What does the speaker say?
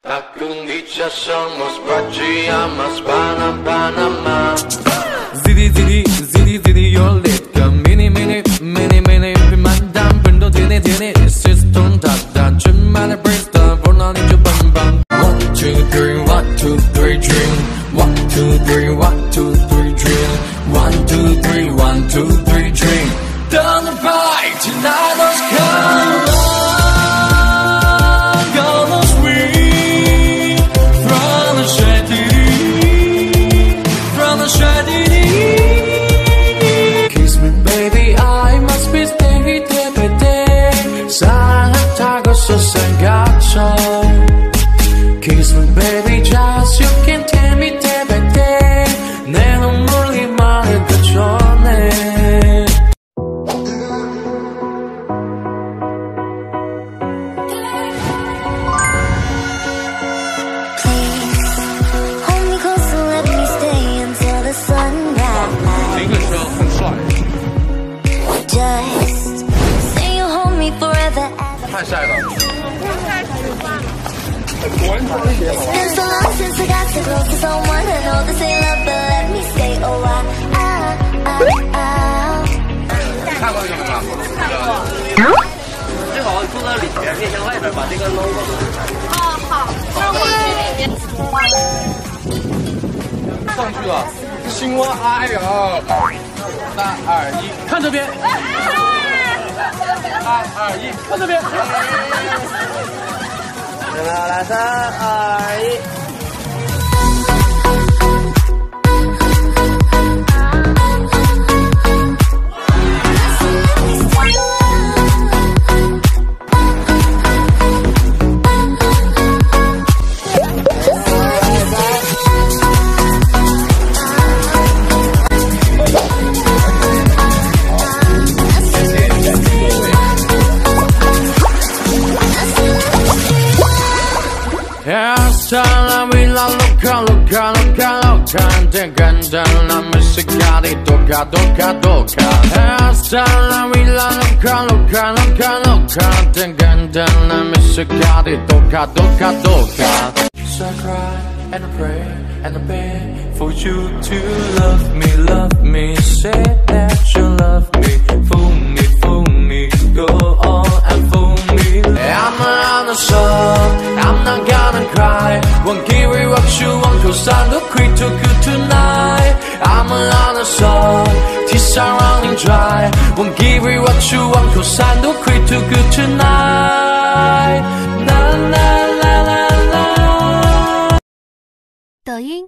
Akung dicha somos Pachiamas, Panama. Zidi, your lip. Mini, Pimandam, Brendo, Tini, System, Tata, Chimana, Brista, Bonani, Jabam. 1, 2, 3, 1, 2, 3, drink. 1, 2, 3, 1, 2, 3, drink. 1, 2, 3, 1, 2, 3, drink. Down the bike, tonight let's come. Kiss me baby, I must be steady day. 사랑하다고서 생각쳐. Kiss me baby, just you can tell me day. 내 눈물이 말을 그쳐내. Just say you hold me forever. 看下一个。 It's been so long since I got so close to someone. I know this ain't love, but let me stay a while. 看过这个吗？最好坐到里边，面向外边，把这个 logo。哦，好，那我去里面。上去了，青蛙，哎呦！3、2、1，看这边。3、2、1，看这边。来，3、2、1。 Hasta la villa loca. Te canta la música de toca. Hasta la villa loca. Te canta la música de toca. So I cry and I pray and I beg for you to love me. Say that you love me. Fool me, go on and fool me. I'm not on the sun, I'm not gonna cry. Won't give you what you want, cause I look great too good tonight. I'm on the sun, tears are running dry. Won't give you what you want, cause I look great too good tonight. La la la la la. 抖音